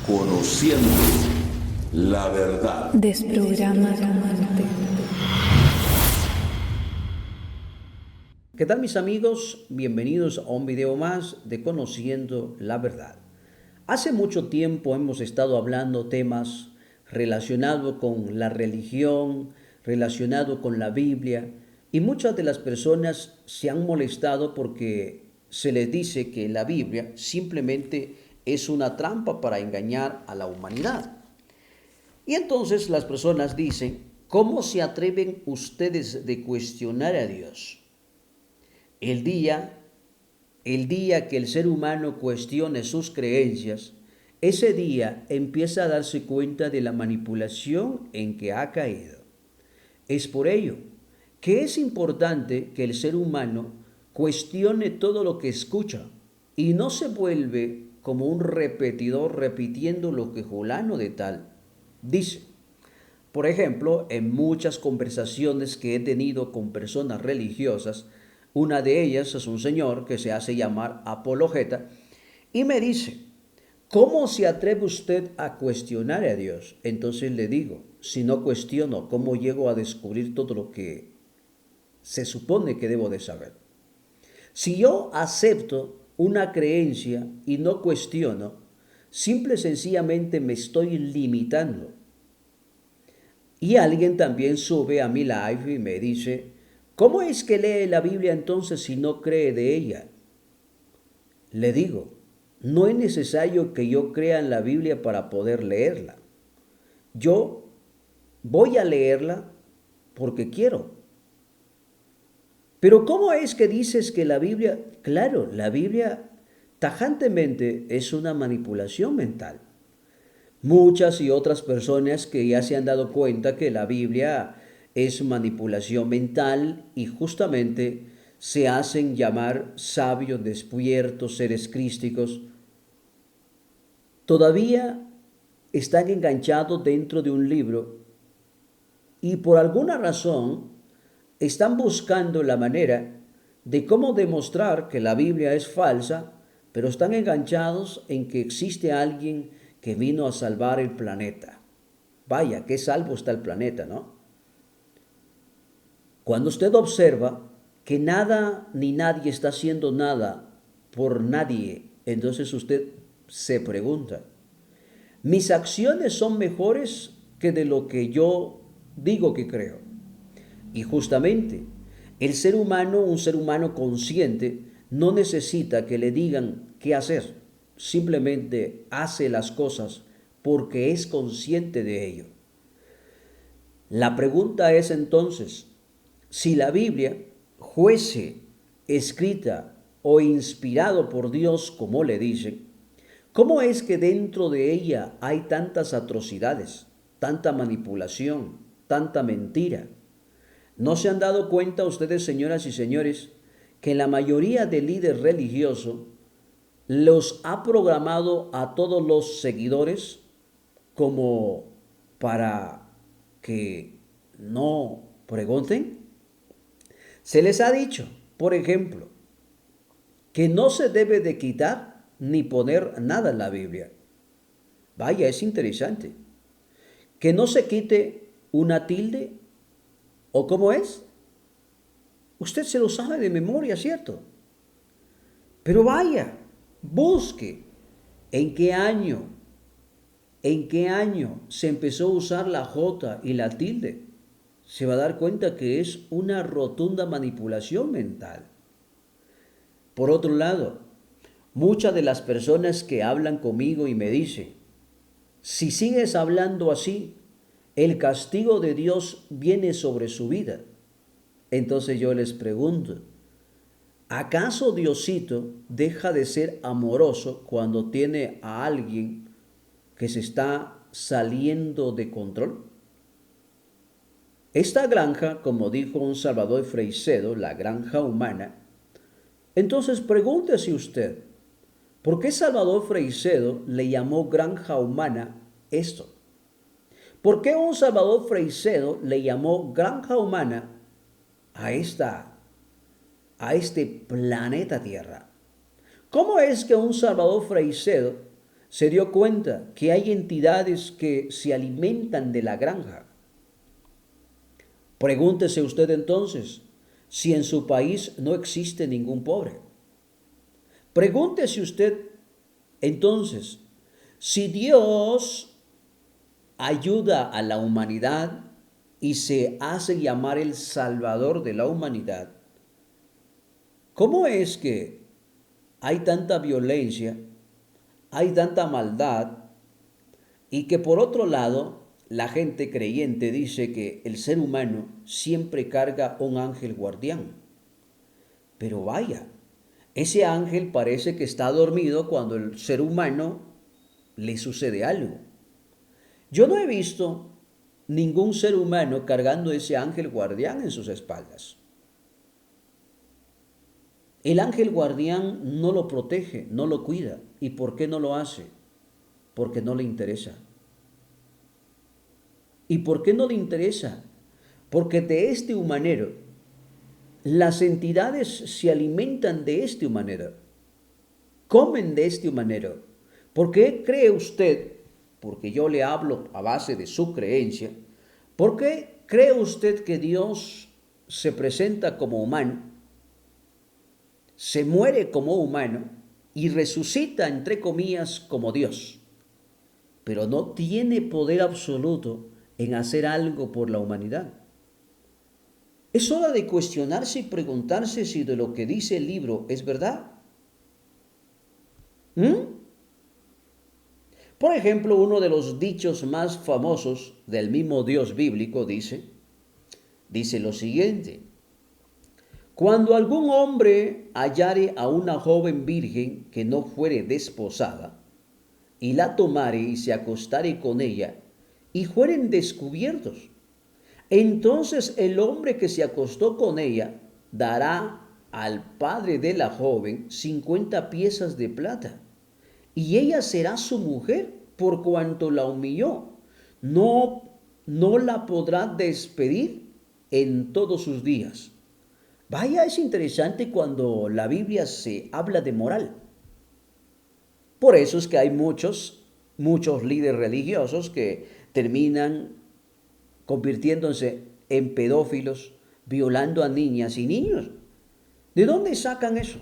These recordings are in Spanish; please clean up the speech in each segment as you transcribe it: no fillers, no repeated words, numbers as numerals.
Conociendo la verdad. Desprograma tu mente. ¿Qué tal mis amigos? Bienvenidos a un video más de Conociendo la Verdad. Hace mucho tiempo hemos estado hablando temas relacionados con la religión, relacionados con la Biblia, y muchas de las personas se han molestado porque se les dice que la Biblia simplemente es una trampa para engañar a la humanidad. Y entonces las personas dicen, ¿cómo se atreven ustedes de cuestionar a Dios? El día, el día que el ser humano cuestione sus creencias, ese día empieza a darse cuenta de la manipulación en que ha caído. Es por ello que es importante que el ser humano cuestione todo lo que escucha y no se vuelve como un repetidor repitiendo lo que fulano de tal dice. Por ejemplo, en muchas conversaciones que he tenido con personas religiosas, una de ellas es un señor que se hace llamar apologeta y me dice, ¿cómo se atreve usted a cuestionar a Dios? Entonces le digo, si no cuestiono, ¿cómo llego a descubrir todo lo que se supone que debo de saber? Si yo acepto una creencia y no cuestiono, simple y sencillamente me estoy limitando. Y alguien también sube a mi live y me dice, ¿cómo es que lee la Biblia entonces si no cree de ella? Le digo, no es necesario que yo crea en la Biblia para poder leerla. Yo voy a leerla porque quiero. Pero ¿cómo es que dices que la Biblia, claro, la Biblia tajantemente es una manipulación mental? Muchas y otras personas que ya se han dado cuenta que la Biblia es manipulación mental y justamente se hacen llamar sabios, despiertos, seres crísticos, todavía están enganchados dentro de un libro y por alguna razón están buscando la manera de cómo demostrar que la Biblia es falsa, pero están enganchados en que existe alguien que vino a salvar el planeta. Vaya, qué salvo está el planeta, ¿no? Cuando usted observa que nada ni nadie está haciendo nada por nadie, entonces usted se pregunta, ¿mis acciones son mejores que de lo que yo digo que creo? Y justamente, el ser humano, un ser humano consciente, no necesita que le digan qué hacer. Simplemente hace las cosas porque es consciente de ello. La pregunta es entonces, si la Biblia fuese escrita o inspirado por Dios, como le dicen, ¿cómo es que dentro de ella hay tantas atrocidades, tanta manipulación, tanta mentira? ¿No se han dado cuenta ustedes, señoras y señores, que la mayoría de líderes religiosos los ha programado a todos los seguidores como para que no pregunten? Se les ha dicho, por ejemplo, que no se debe de quitar ni poner nada en la Biblia. Vaya, es interesante. Que no se quite una tilde, ¿o cómo es? Usted se lo sabe de memoria, ¿cierto? Pero vaya, busque en qué año se empezó a usar la J y la tilde. Se va a dar cuenta que es una rotunda manipulación mental. Por otro lado, muchas de las personas que hablan conmigo y me dicen, si sigues hablando así, el castigo de Dios viene sobre su vida. Entonces yo les pregunto, ¿acaso Diosito deja de ser amoroso cuando tiene a alguien que se está saliendo de control? Esta granja, como dijo un Salvador Freixedo, la granja humana, entonces pregúntese usted, ¿por qué Salvador Freixedo le llamó granja humana esto? ¿Por qué un Salvador Freixedo le llamó granja humana a este planeta Tierra? ¿Cómo es que un Salvador Freixedo se dio cuenta que hay entidades que se alimentan de la granja. Pregúntese usted entonces si en su país no existe ningún pobre. Pregúntese usted entonces si Dios ayuda a la humanidad y se hace llamar el Salvador de la humanidad. ¿Cómo es que hay tanta violencia, hay tanta maldad y que por otro lado la gente creyente dice que el ser humano siempre carga un ángel guardián? Pero vaya, ese ángel parece que está dormido cuando el ser humano le sucede algo. Yo no he visto ningún ser humano cargando ese ángel guardián en sus espaldas. El ángel guardián no lo protege, no lo cuida. ¿Y por qué no lo hace? Porque no le interesa. ¿Y por qué no le interesa? Porque de este humanero, las entidades se alimentan de este humanero, comen de este humanero. ¿Por qué cree usted? Porque yo le hablo a base de su creencia. ¿Por qué cree usted que Dios se presenta como humano, se muere como humano y resucita, entre comillas, como Dios, pero no tiene poder absoluto en hacer algo por la humanidad? Es hora de cuestionarse y preguntarse si de lo que dice el libro es verdad. Por ejemplo, uno de los dichos más famosos del mismo Dios bíblico dice lo siguiente: cuando algún hombre hallare a una joven virgen que no fuere desposada, y la tomare y se acostare con ella, y fueren descubiertos, entonces el hombre que se acostó con ella dará al padre de la joven 50 piezas de plata, y ella será su mujer por cuanto la humilló. No la podrá despedir en todos sus días. Vaya, es interesante cuando la Biblia se habla de moral. Por eso es que hay muchos líderes religiosos que terminan convirtiéndose en pedófilos, violando a niñas y niños. ¿De dónde sacan eso?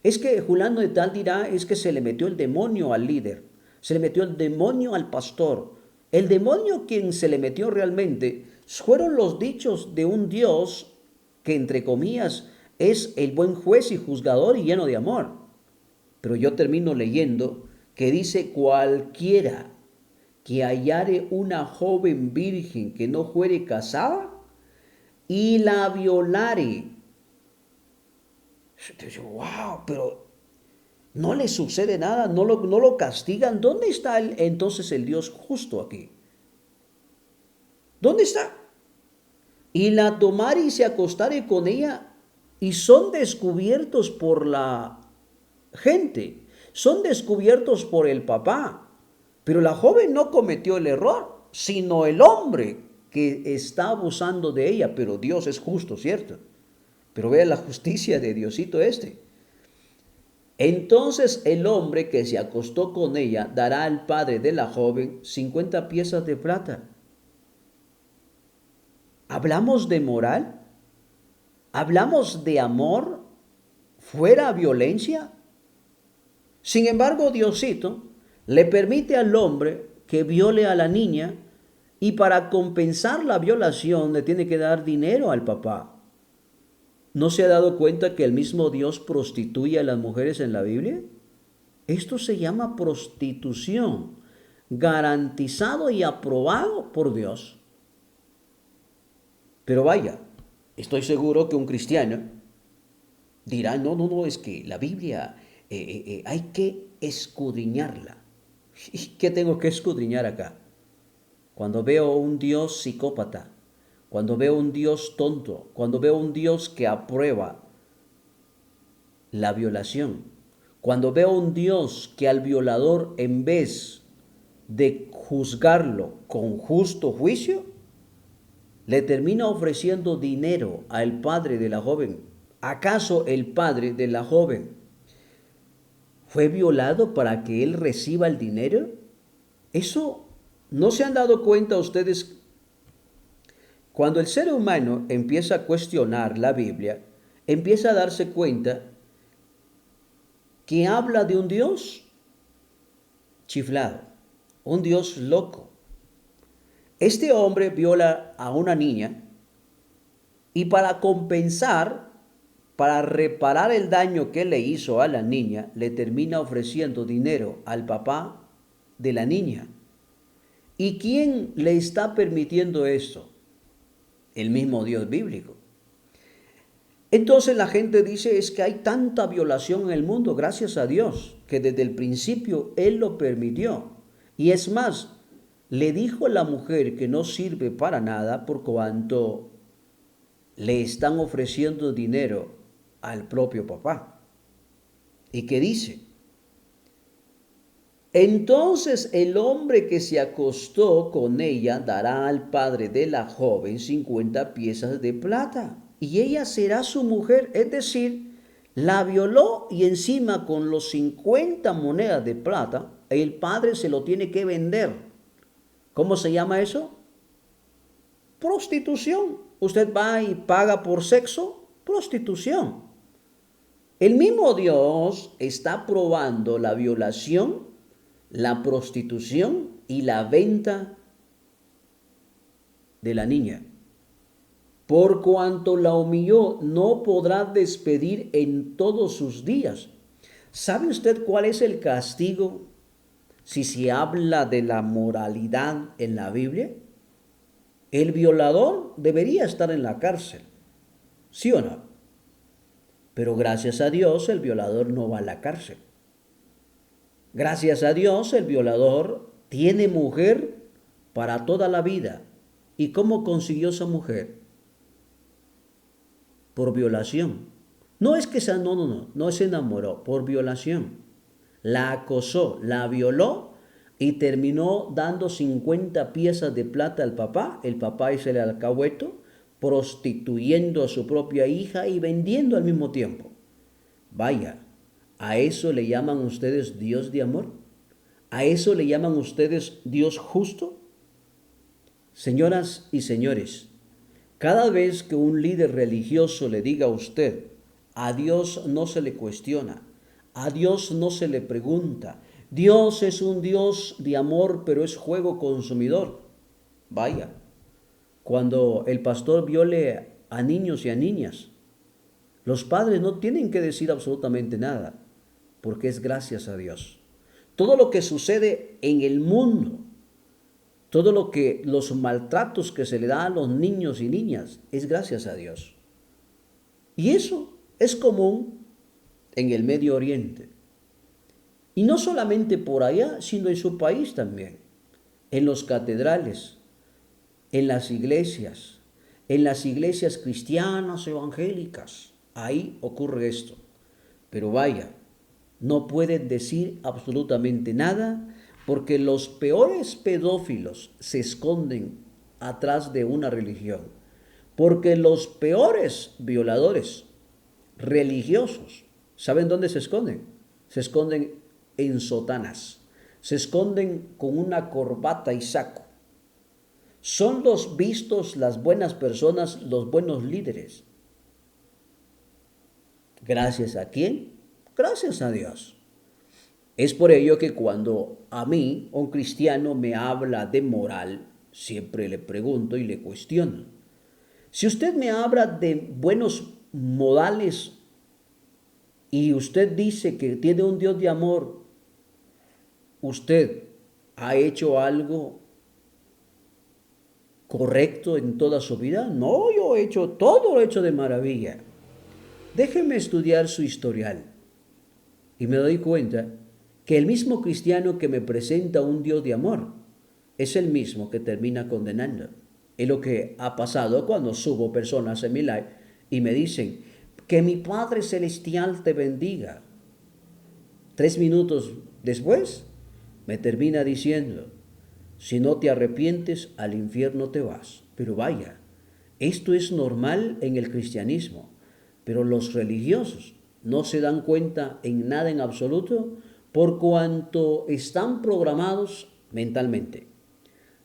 Es que fulano de tal dirá, es que se le metió el demonio al líder, se le metió el demonio al pastor. El demonio quien se le metió realmente fueron los dichos de un Dios que, entre comillas, es el buen juez y juzgador y lleno de amor. Pero yo termino leyendo que dice: cualquiera que hallare una joven virgen que no fuere casada y la violare. Wow, pero no le sucede nada, no lo castigan. ¿Dónde está entonces el Dios justo aquí? ¿Dónde está? Y la tomare y se acostare con ella, y son descubiertos por la gente, son descubiertos por el papá. Pero la joven no cometió el error, sino el hombre que está abusando de ella. Pero Dios es justo, ¿cierto? Pero vea la justicia de Diosito este. Entonces el hombre que se acostó con ella dará al padre de la joven 50 piezas de plata. ¿Hablamos de moral? ¿Hablamos de amor fuera violencia? Sin embargo, Diosito le permite al hombre que viole a la niña, y para compensar la violación le tiene que dar dinero al papá. ¿No se ha dado cuenta que el mismo Dios prostituye a las mujeres en la Biblia? Esto se llama prostitución, garantizado y aprobado por Dios. Pero vaya, estoy seguro que un cristiano dirá: no, es que la Biblia hay que escudriñarla. ¿Y qué tengo que escudriñar acá? Cuando veo un Dios psicópata, cuando veo un Dios tonto, cuando veo un Dios que aprueba la violación, cuando veo un Dios que al violador, en vez de juzgarlo con justo juicio, le termina ofreciendo dinero al padre de la joven. ¿Acaso el padre de la joven fue violado para que él reciba el dinero. Eso, ¿no se han dado cuenta ustedes? Cuando el ser humano empieza a cuestionar la Biblia, empieza a darse cuenta que habla de un Dios chiflado, un Dios loco. Este hombre viola a una niña y para compensar, para reparar el daño que le hizo a la niña, le termina ofreciendo dinero al papá de la niña. ¿Y quién le está permitiendo esto? El mismo Dios bíblico. Entonces la gente dice, es que hay tanta violación en el mundo, gracias a Dios, que desde el principio Él lo permitió. Y es más, le dijo a la mujer que no sirve para nada por cuanto le están ofreciendo dinero al propio papá. ¿Y qué dice? Entonces el hombre que se acostó con ella dará al padre de la joven 50 piezas de plata y ella será su mujer, es decir, la violó y encima con los 50 monedas de plata el padre se lo tiene que vender. ¿Cómo se llama eso? Prostitución. Usted va y paga por sexo, prostitución. El mismo Dios está probando la violación, la prostitución y la venta de la niña. Por cuanto la humilló, no podrá despedir en todos sus días. ¿Sabe usted cuál es el castigo si se habla de la moralidad en la Biblia? El violador debería estar en la cárcel, ¿sí o no? Pero gracias a Dios el violador no va a la cárcel. Gracias a Dios el violador tiene mujer para toda la vida. ¿Y cómo consiguió esa mujer? Por violación. No es que no se enamoró, por violación. La acosó, la violó y terminó dando 50 piezas de plata al papá. El papá es el alcahueto, prostituyendo a su propia hija y vendiendo al mismo tiempo. Vaya, ¿a eso le llaman ustedes Dios de amor? ¿A eso le llaman ustedes Dios justo? Señoras y señores, cada vez que un líder religioso le diga a usted, a Dios no se le cuestiona, a Dios no se le pregunta, Dios es un Dios de amor, pero es juego consumidor. Vaya, cuando el pastor viole a niños y a niñas, los padres no tienen que decir absolutamente nada, porque es gracias a Dios. Todo lo que sucede en el mundo, todo lo que los maltratos que se le da a los niños y niñas, es gracias a Dios. Y eso es común en el Medio Oriente. Y no solamente por allá, sino en su país también. En los catedrales, en las iglesias cristianas evangélicas. Ahí ocurre esto. Pero vaya, no pueden decir absolutamente nada porque los peores pedófilos se esconden atrás de una religión. Porque los peores violadores religiosos, ¿saben dónde se esconden? Se esconden en sotanas. Se esconden con una corbata y saco. Son los vistos, las buenas personas, los buenos líderes. ¿Gracias a quién? Gracias a Dios. Es por ello que cuando a mí, un cristiano, me habla de moral, siempre le pregunto y le cuestiono. Si usted me habla de buenos modales y usted dice que tiene un Dios de amor, ¿usted ha hecho algo correcto en toda su vida? No, yo he hecho todo, lo he hecho de maravilla. Déjeme estudiar su historial y me doy cuenta que el mismo cristiano que me presenta un Dios de amor es el mismo que termina condenando. Es lo que ha pasado cuando subo personas en mi live y me dicen que mi Padre Celestial te bendiga. 3 minutos después me termina diciendo, si no te arrepientes, al infierno te vas. Pero vaya, esto es normal en el cristianismo, pero los religiosos no se dan cuenta en nada en absoluto por cuanto están programados mentalmente.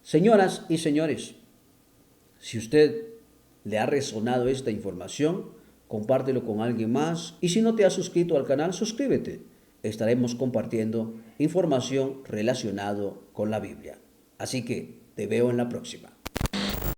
Señoras y señores, si usted le ha resonado esta información, compártelo con alguien más y si no te has suscrito al canal, suscríbete. Estaremos compartiendo información relacionada con la Biblia. Así que te veo en la próxima.